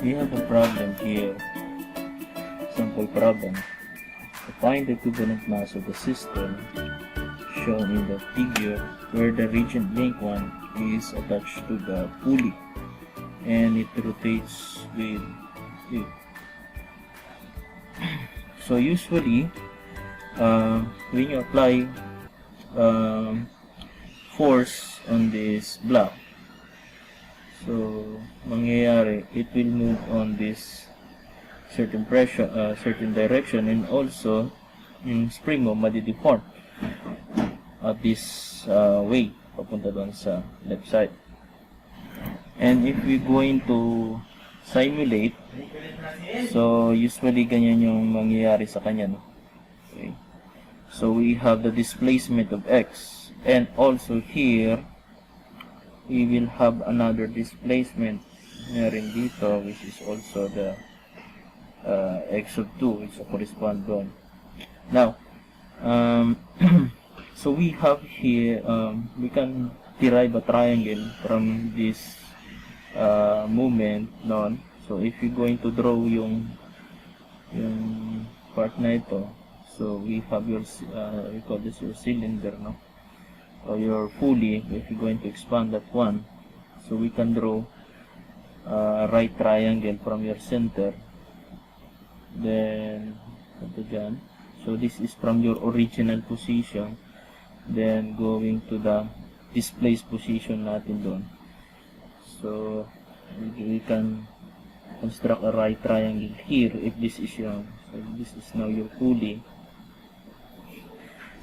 we have a problem here, sample problem. To find the equivalent mass of the system shown in the figure where the rigid link 1 is attached to the pulley and it rotates with it. So usually when you apply force on this block, so mangyayari, it will move on this certain pressure, certain direction, and also yung spring mo madideform at this way papunta doon sa left side. And if we're going to simulate, so usually ganyan yung mangyayari sa kanya, no? Okay. So we have the displacement of x, and also here we will have another displacement meron dito, which is also the x of 2, which correspond doon. Now so we have here we can derive a triangle from this movement noon. So if you're going to draw yung part na ito, so we have your we call this your cylinder, no, or your pulley. If you're going to expand that one, so we can draw a right triangle from your center, then ito dyan. So this is from your original position, then going to the displaced position natin doon. So we can construct a right triangle here if this is your, so this is now your pulley.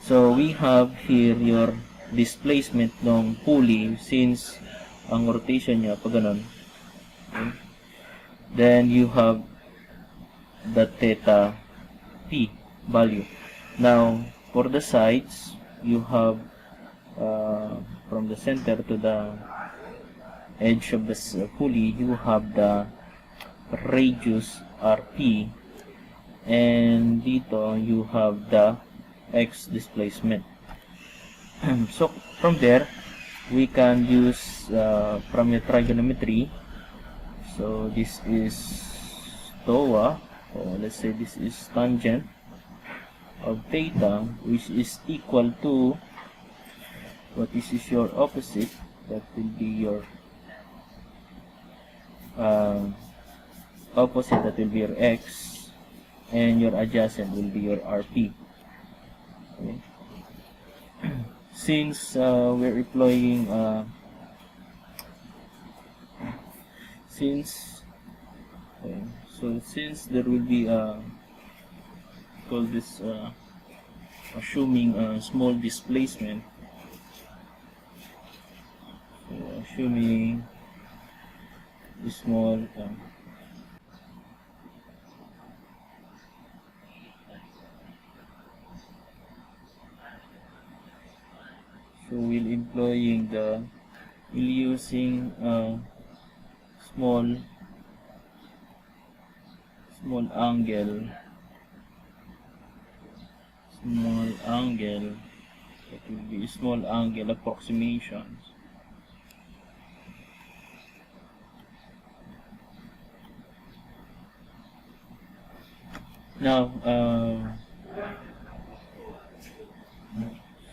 So we have here your displacement ng pulley since ang rotation niya pag ganun. Okay. Then you have the theta p value. Now for the sides, you have from the center to the edge of the pulley, you have the radius rp, and dito you have the x displacement. So from there we can use from your trigonometry. So this is TOA, or let's say this is tangent of theta, which is equal to what this is your opposite, that will be your opposite, that will be your x, and your adjacent will be your rp. Okay. Since we're employing since there will be call this assuming a small displacement, so assuming small so we'll using small angle, it will be small angle approximations. Now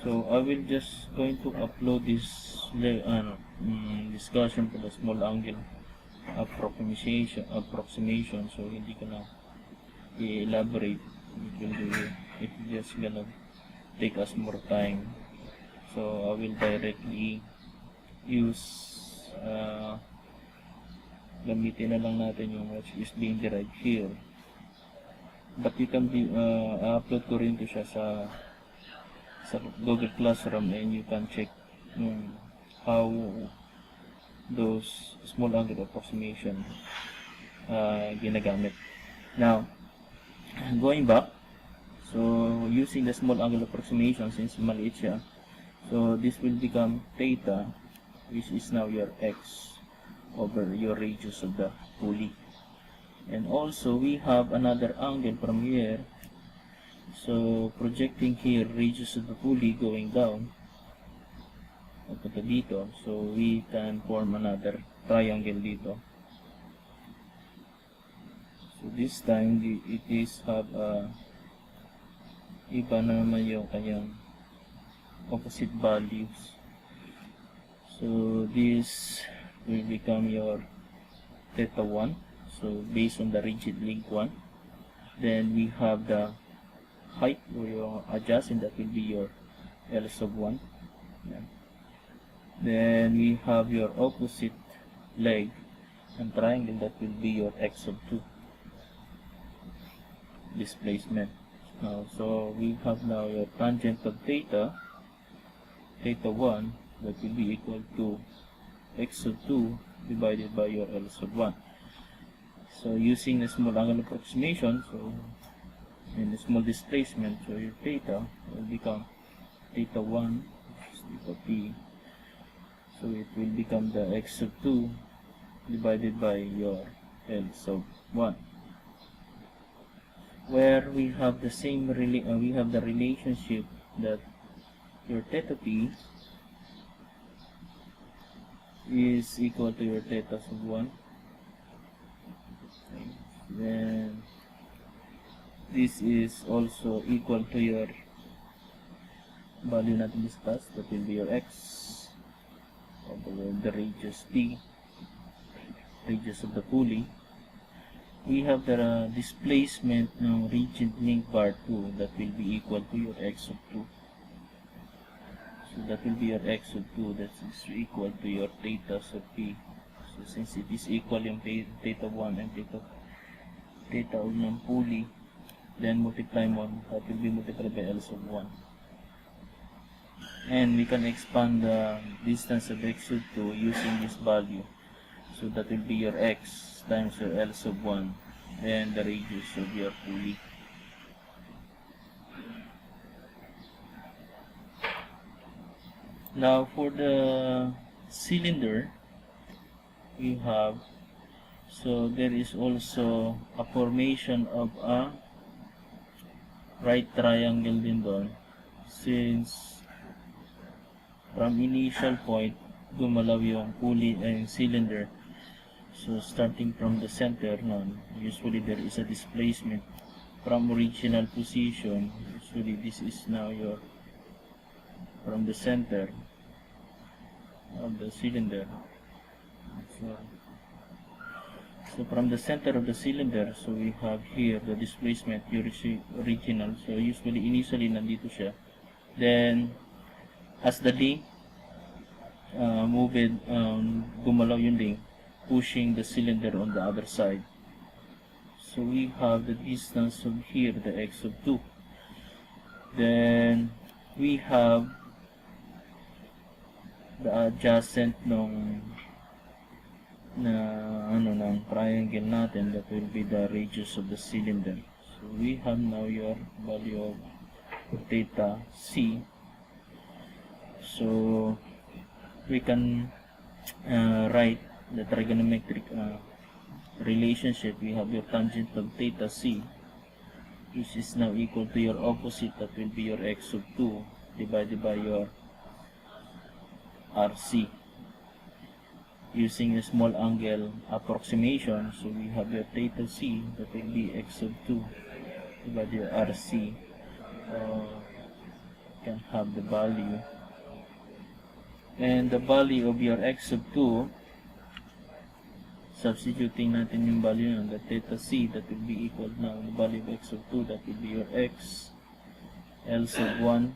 so I will just going to upload this discussion for the small angle approximation, so hindi ko na i-elaborate. It just gonna take us more time, so I will directly use gamitin na lang natin yung what is being derived here, but you can be upload ko rin to siya sa Google Classroom, and you can check how those small angle approximation ginagamit. Now going back, so using the small angle approximation, since maliit siya, so this will become theta, which is now your x over your radius of the pulley. And also we have another angle from here, so projecting here radius of the pulley going down punta dito, so we can form another triangle dito. So this time, it is have iba na naman yung kanyang opposite values. So this will become your theta 1. So based on the rigid link 1. Then we have the height or your adjacent, that will be your L sub 1. Yeah. Then we have your opposite leg and triangle, that will be your x sub 2 displacement. So we have now your tangent of theta 1, that will be equal to x sub 2 divided by your L sub 1. So using a small angle approximation, so in a small displacement, so your theta will become theta 1 theta p. So it will become the x sub 2 divided by your L sub 1, where we have the same we have the relationship that your theta p is equal to your theta sub 1. Then this is also equal to your value natin discussed, that will be your x over the radius p, radius of the pulley. We have the displacement ng rigid link bar 2, that will be equal to your x sub 2. So that will be your x sub 2, that is equal to your theta sub p. So since it is equal yung theta 1 and theta of ng pulley, then multiply mo, that will be multiplied by L sub 1. And we can expand the distance of x sub 2 using this value. So that will be your x times your L sub 1 and the radius of your pulley. Now for the cylinder, we have, so there is also a formation of a right triangle din doon, since from initial point gumalaw yung pulley and cylinder. So starting from the center, usually there is a displacement from original position. Usually this is now your from the center of the cylinder. So from the center of the cylinder, so we have here the displacement, your original. So usually initially nandito siya. Then as the link moved, gumalaw yung link, pushing the cylinder on the other side. So we have the distance of here, the x of 2. Then we have the adjacent ng triangle natin, that will be the radius of the cylinder. So we have now your value of theta c. So we can write the trigonometric relationship. We have your tangent of theta c, which is now equal to your opposite, that will be your x sub 2 divided by your rc. Using a small angle approximation, so we have your theta c, that will be x sub 2 divided by your rc. Can have the value, and the value of your x sub 2, substituting natin yung value ng the theta c, that will be equal now the value of x sub 2, that will be your x L sub 1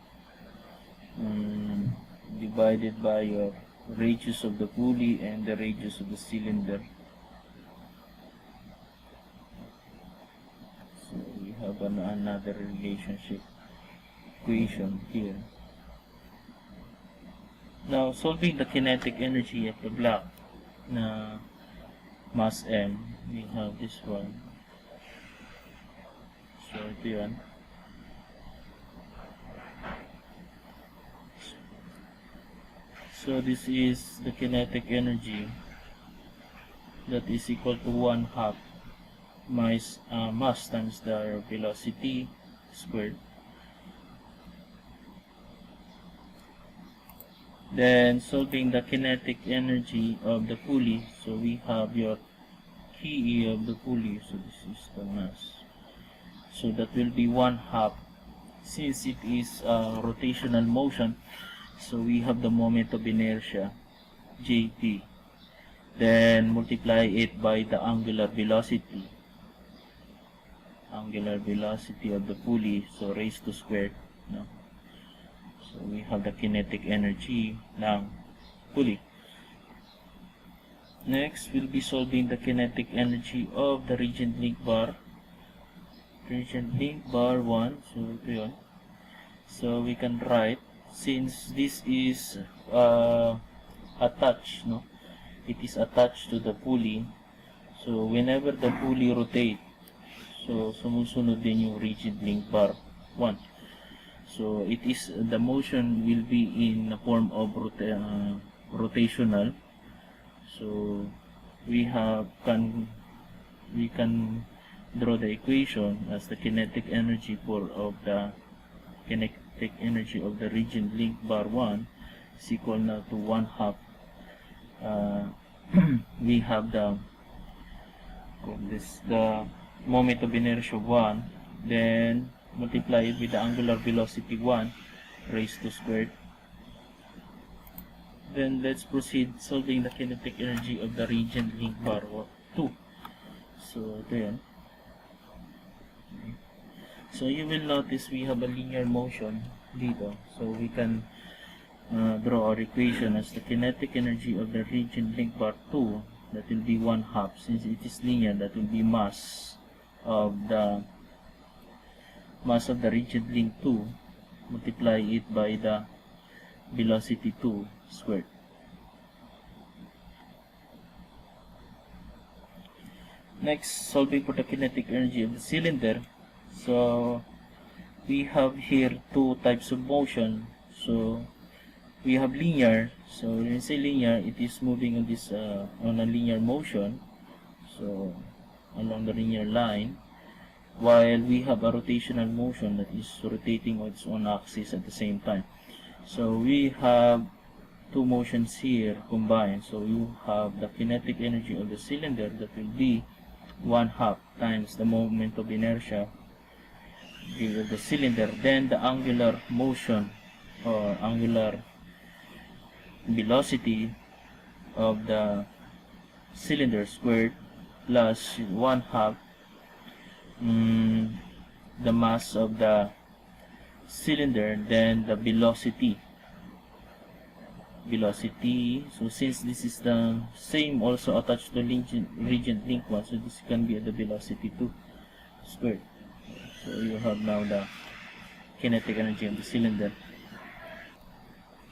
divided by your radius of the pulley and the radius of the cylinder. So we have another relationship equation here. Now solving the kinetic energy of the block na mass m, we have this one. So ito yan. So this is the kinetic energy, that is equal to 1/2 mass times the velocity squared. Then solving the kinetic energy of the pulley, so we have your PE of the pulley, so this is the mass. So that will be 1/2. Since it is rotational motion, so we have the moment of inertia, JP. Then multiply it by the angular velocity of the pulley, so raised to squared, no? So we have the kinetic energy ng pulley. Next, we'll be solving the kinetic energy of the rigid link bar. Rigid link bar 1, so ito yun. So we can write, since this is attached, no? It is attached to the pulley. So whenever the pulley rotate, so sumusunod din yung rigid link bar 1. So it is, the motion will be in the form of rotational. So we can draw the equation as the kinetic energy of the kinetic energy of the rigid link bar 1 is equal now to 1/2. We have the moment of inertia 1, then multiply it with the angular velocity 1 raised to squared. Then let's proceed solving the kinetic energy of the rigid link bar 2. So ito yan. So you will notice we have a linear motion dito. So we can draw our equation as the kinetic energy of the rigid link bar 2, that will be 1/2. Since it is linear, that will be mass of the rigid link 2, multiply it by the velocity 2 squared. Next, solving for the kinetic energy of the cylinder. So we have here two types of motion. So we have linear. So when we say linear, it is moving on this on a linear motion, so along the linear line, while we have a rotational motion that is rotating on its own axis at the same time. So we have two motions here combined. So you have the kinetic energy of the cylinder, that will be 1/2 times the moment of inertia of the cylinder, then the angular motion or angular velocity of the cylinder squared, plus 1/2 the mass of the cylinder, then the velocity. So since this is the same also attached to rigid link 1, so this can be the velocity 2 squared. So you have now the kinetic energy of the cylinder.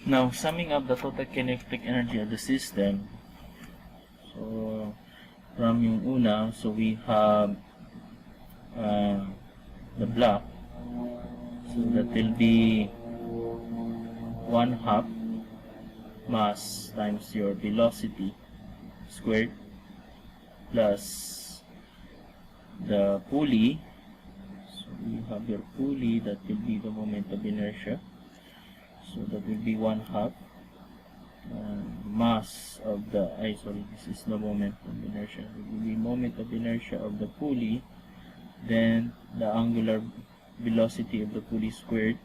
Now, summing up the total kinetic energy of the system. So from yung una, so we have the block, so that will be 1/2 mass times your velocity squared, plus the pulley. So you have your pulley, that will be the moment of inertia, so that will be 1/2 mass of the, this is the moment of inertia, it will be moment of inertia of the pulley, then the angular velocity of the pulley squared,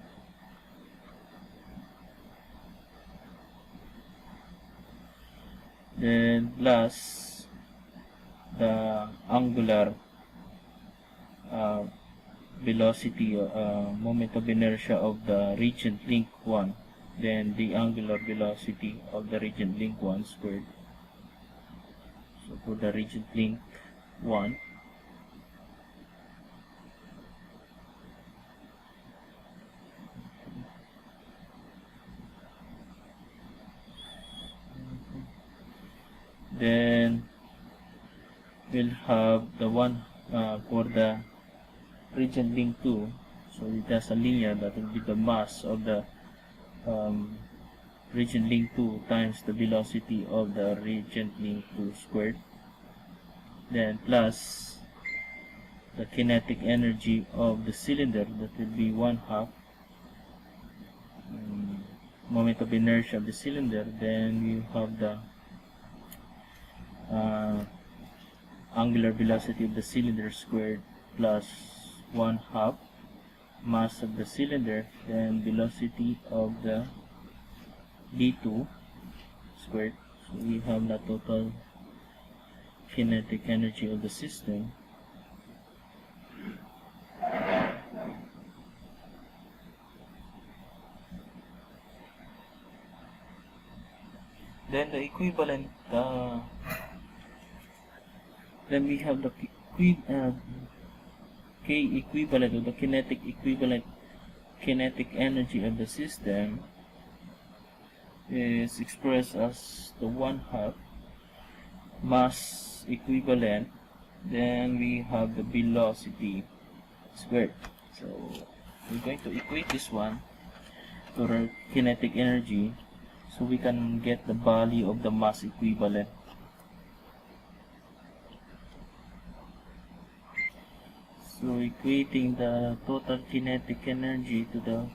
then plus the angular velocity, moment of inertia of the rigid link 1, then the angular velocity of the rigid link 1 squared. So for the rigid link 1, then we'll have the one for the rigid link 2, so it has a linear, that will be the mass of the rigid link 2 times the velocity of the rigid link 2 squared, then plus the kinetic energy of the cylinder, that will be 1/2 moment of inertia of the cylinder, then you have the angular velocity of the cylinder squared plus 1/2 mass of the cylinder, then velocity of the d2 squared. So we have the total kinetic energy of the system. Then the equivalent, then we have the K equivalent, or the kinetic equivalent kinetic energy of the system is expressed as the 1/2 mass equivalent. Then we have the velocity squared. So we're going to equate this one to our kinetic energy, so we can get the value of the mass equivalent. So equating the total kinetic energy to the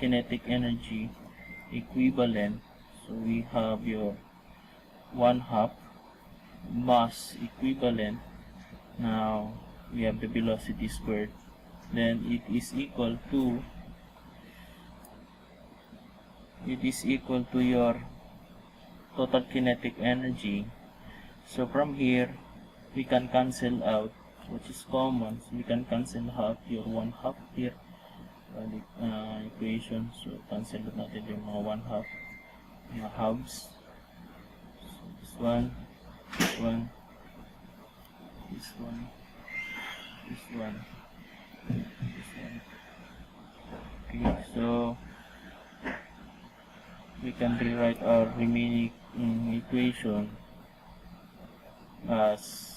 kinetic energy equivalent, so we have your 1/2 mass equivalent. Now we have the velocity squared, then it is equal to your total kinetic energy. So from here we can cancel out which is common, so we can cancel out your 1/2 here equation. So cancel natin yung mga 1/2, mga halves. So this one, this one, this one, this one, this one. Okay, so we can rewrite our remaining equation as,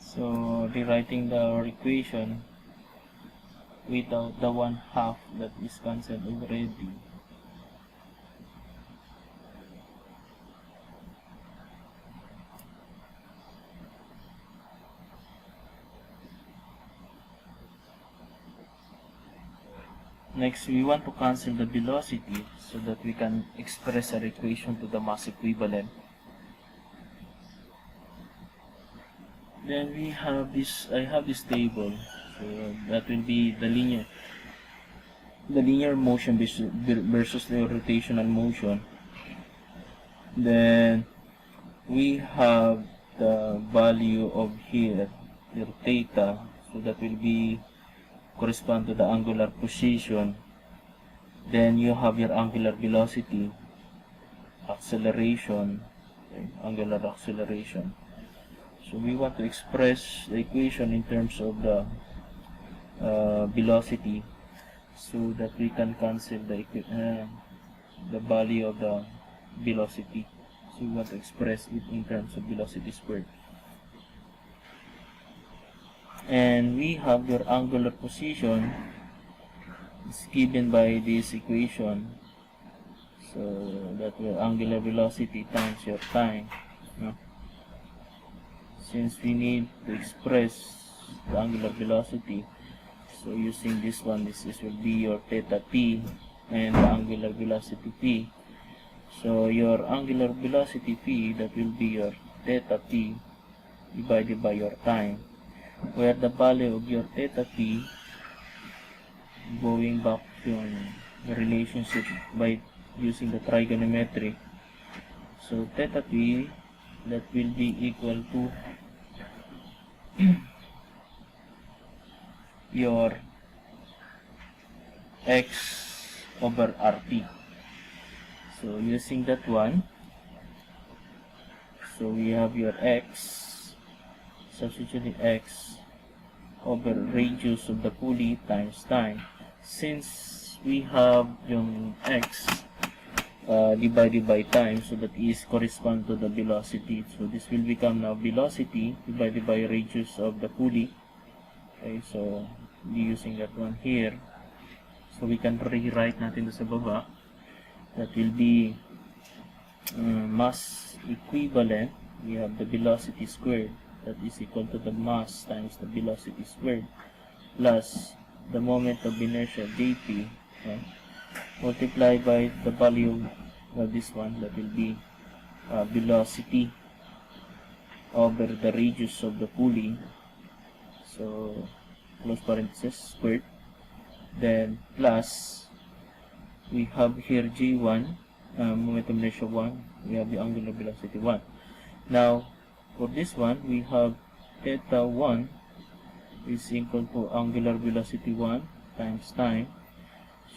so rewriting our equation without the 1/2 that is cancelled already. Next, we want to cancel the velocity so that we can express our equation to the mass equivalent. Then we have this, I have this table, so that will be the linear motion versus the rotational motion. Then we have the value of here, your theta, so that will be correspond to the angular position. Then you have your angular velocity, acceleration, okay, angular acceleration. So we want to express the equation in terms of the velocity, so that we can cancel the value of the velocity. So we want to express it in terms of velocity squared. And we have your angular position is given by this equation, so that your angular velocity times your time. Since we need to express the angular velocity, so using this one, this will be your theta p and the angular velocity p. So your angular velocity p, that will be your theta p divided by your time, where the value of your theta p, going back to the relationship by using the trigonometric, so theta p, that will be equal to your x over rt. So using that one, so we have your x, substituting x over radius of the pulley times time. Since we have yung x divided by time, so that is correspond to the velocity. So this will become now velocity divided by radius of the pulley. Okay, so using that one here, so we can rewrite natin sa baba. That will be mass equivalent. We have the velocity squared, that is equal to the mass times the velocity squared, plus the moment of inertia dp, okay, multiplied by the value of this one, that will be velocity over the radius of the pulley, so close parenthesis squared, then plus we have here G1, moment of inertia 1, we have the angular velocity 1. Now for this one we have theta 1 is equal to angular velocity 1 times time.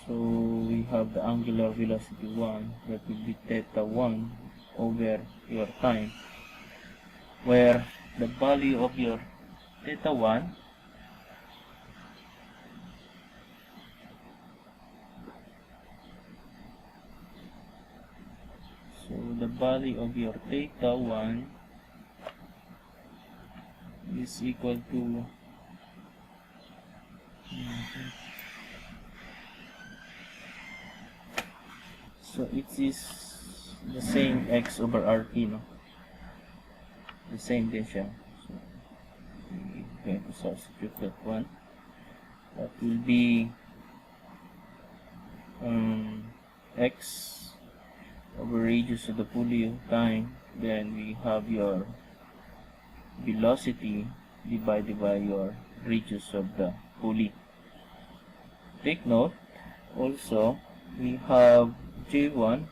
So we have the angular velocity 1, that will be theta 1 over your time, where the value of your theta 1 is equal to so it is the same x over rt, no? The same din siya. So we're going to substitute that one. That will be x over radius of the pulley time, then we have your velocity divided by your radius of the pulley. Take note also we have J1.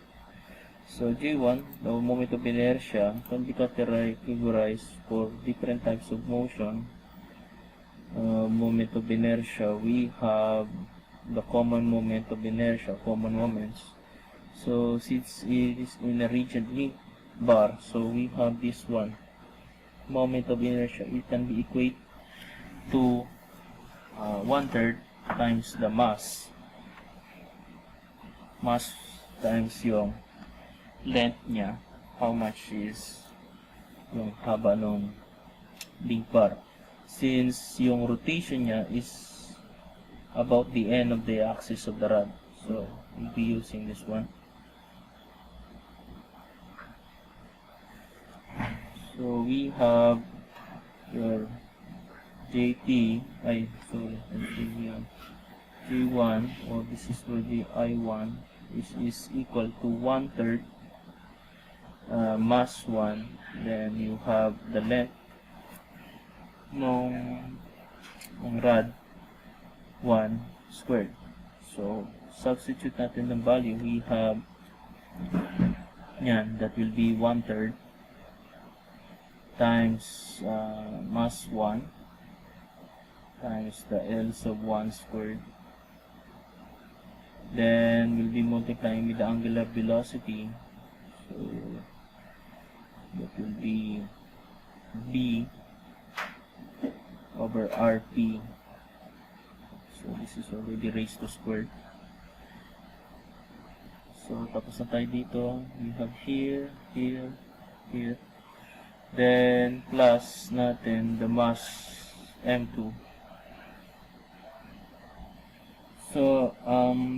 So J1, the moment of inertia, can be categorized for different types of motion. Moment of inertia, we have the common moment of inertia, common moments. So since it is in a rigid bar, so we have this one, moment of inertia. It can be equate to 1/3 times the mass times yung length niya, how much is yung haba ng big bar, since yung rotation niya is about the end of the axis of the rod. So we'll be using this one. So we have your JT, J1, or this is for the I1, which is equal to 1/3 mass 1, then you have the length ng rod 1 squared. So substitute natin ng value, we have yan, that will be 1/3 times mass 1 times the L sub 1 squared, then we'll be multiplying with the angular velocity, so that will be B over RP. So this is already raised to squared. So tapos na tayo dito, we have here, then plus natin the mass M2. So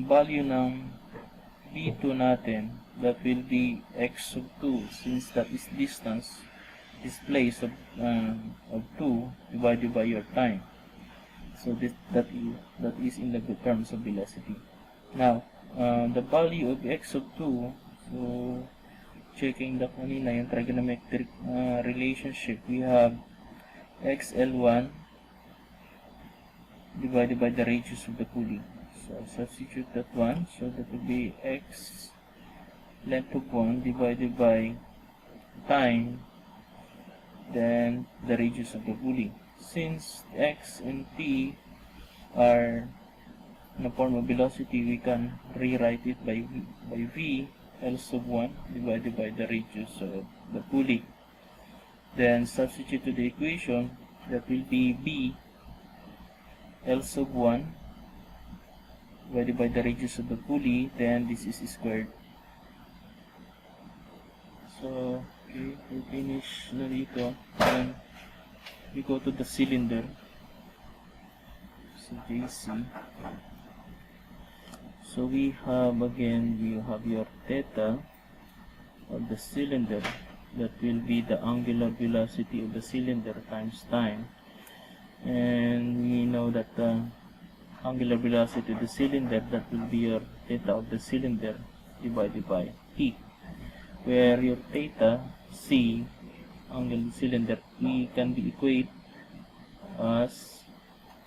value ng B2 natin, that will be x sub 2, since that is distance displaced of 2 divided by your time. So that is in the terms of velocity. Now the value of x sub 2, so checking the kanina yung trigonometric relationship, we have xl1 divided by the radius of the pulley. So substitute that one, so that will be x length of 1 divided by time, then the radius of the pulley. Since x and t are in the form of velocity, we can rewrite it by v L sub 1 divided by the radius of the pulley. Then substitute to the equation, that will be b L sub 1 divided by the radius of the pulley, then this is squared. So okay, we finish na dito, then we go to the cylinder, so JC. So we have again, you have your theta of the cylinder, that will be the angular velocity of the cylinder times time, and we know that the angular velocity of the cylinder, that will be your theta of the cylinder divided by t, where your theta C angle cylinder, we can be equate as,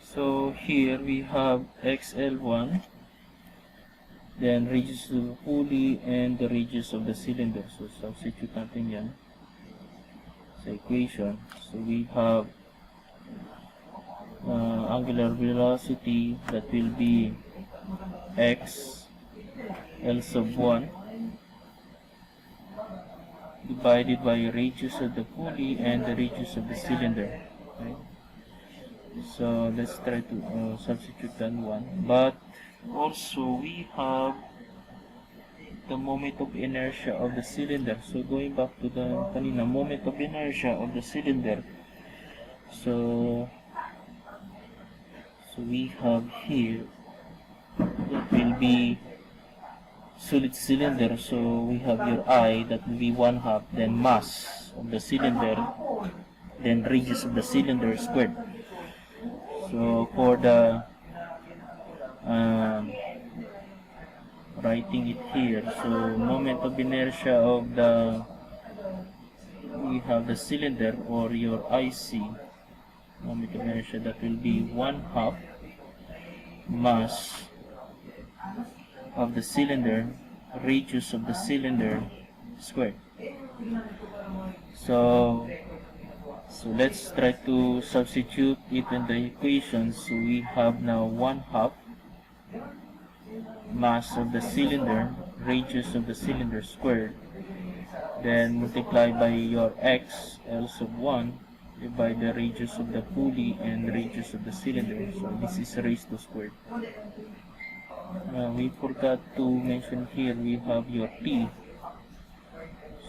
so here we have XL1, then radius of the pulley and the radius of the cylinder. So substitute natin yan sa equation. So we have angular velocity, that will be x L sub 1 divided by radius of the pulley and the radius of the cylinder. Okay? So let's try to substitute that one. But also we have the moment of inertia of the cylinder. So going back to the kanina, moment of inertia of the cylinder. So we have here, that will be solid cylinder. So we have your I, that will be 1/2, then mass of the cylinder, then radius of the cylinder squared. So for the writing it here, so moment of inertia of the, we have the cylinder or your IC, moment of inertia, that will be 1/2 mass of the cylinder, radius of the cylinder squared. So let's try to substitute it in the equation. So we have now 1/2 mass of the cylinder, radius of the cylinder squared, then multiply by your x L sub 1 by the radius of the pulley and radius of the cylinder. So this is raised to squared. We forgot to mention here, we have your T.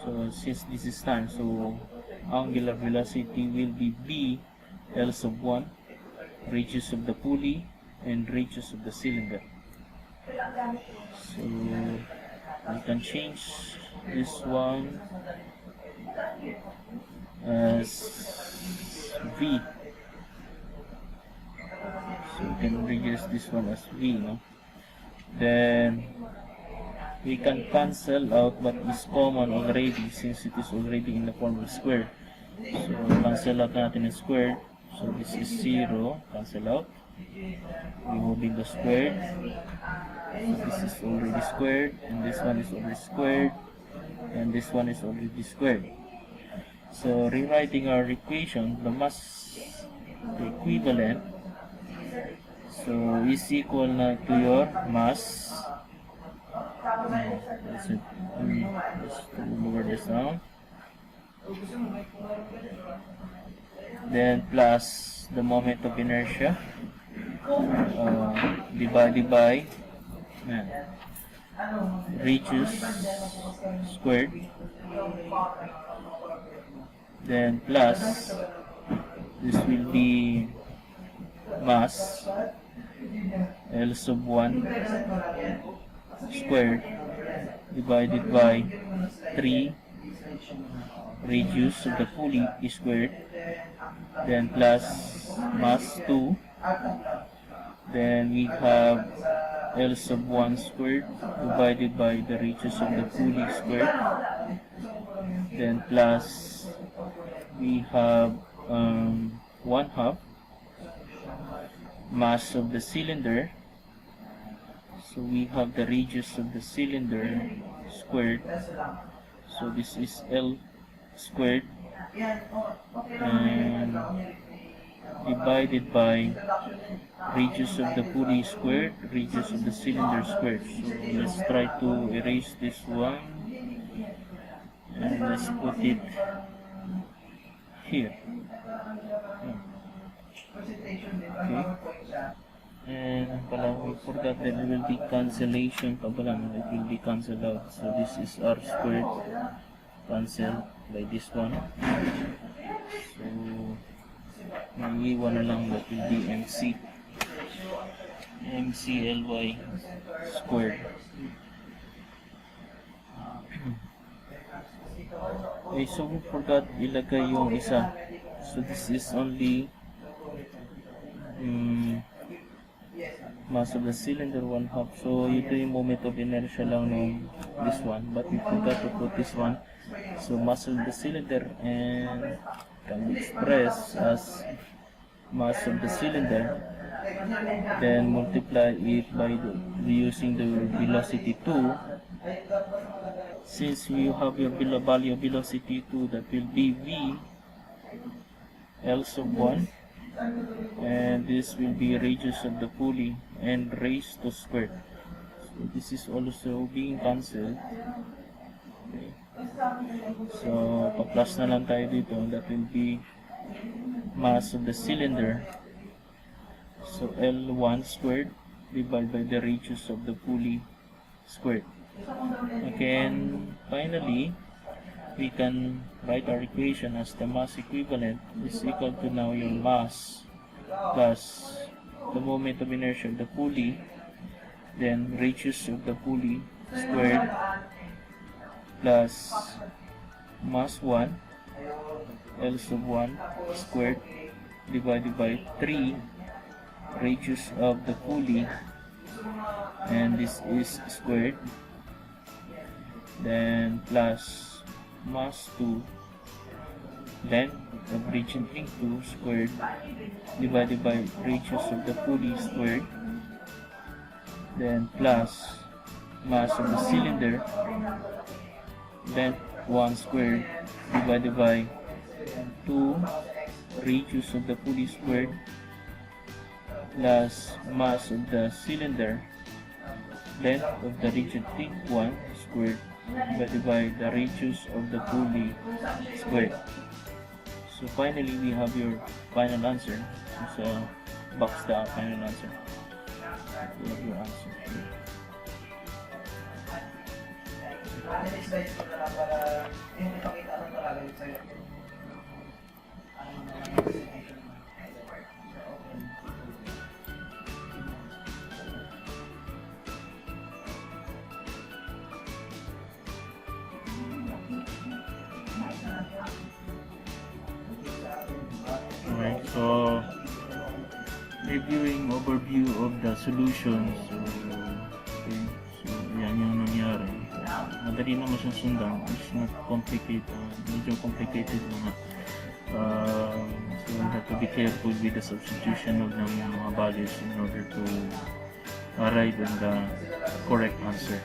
So since this is time, so angular velocity will be B L sub 1, radius of the pulley and radius of the cylinder. So we can change this one as V. So we can reduce this one as V, no? Then we can cancel out what is common already, since it is already in the form of square. So cancel out natin yung squared. So this is 0, cancel out, removing the squared. So this is already squared, and this one is already squared, and this one is already squared. So rewriting our equation, the mass equivalent, so is equal na to your mass. Let's lower this down. Then plus the moment of inertia divided by radius squared, then plus this will be mass L sub 1 squared divided by 3 radius of the pulley squared, then plus mass 2, then we have L sub 1 squared divided by the radius of the pulley squared, then plus we have 1/2 mass of the cylinder. So we have the radius of the cylinder squared, so this is L squared, and divided by radius of the pulley squared, radius of the cylinder squared. So let's try to erase this one, and let's put it here. Okay. And we forgot that there will be cancellation pa pala, it will be cancelled out. So this is R squared cancelled by this one. So may iwan na lang, that will be MCLY squared. Okay, so we forgot ilagay yung isa. So this is only mass of the cylinder 1/2. So ito yung moment of inertia lang ng this one, but we forgot to put this one. So mass of the cylinder and can be expressed as mass of the cylinder, then multiply it by using the velocity 2. Since you have your value of velocity 2, that will be v L sub 1, and this will be radius of the pulley and raised to square. So this is also being cancelled. Okay. So pa-plus na lang tayo dito. That will be mass of the cylinder. So L1 squared divided by the radius of the pulley squared. Okay, and finally we can write our equation as the mass equivalent is equal to now your mass plus the moment of inertia of the pulley, then radius of the pulley squared plus mass 1 L sub 1 squared divided by 3 radius of the pulley, and this is squared, then plus mass 2 length of region 2 squared divided by radius of the pulley squared, then plus mass of the cylinder length 1 squared divided by 2 radius of the pulley squared, plus mass of the cylinder length of the region 1 squared divided by the radius of the pulley squared. So finally we have your final answer. So box the final answer. You have your answer. Alright, so reviewing overview of the solutions. Okay, so yan yung nangyari. Madali naman siyang sundan. It's not complicated. Medyo complicated na. So you have to be careful with the substitution of mga values in order to arrive at the correct answer.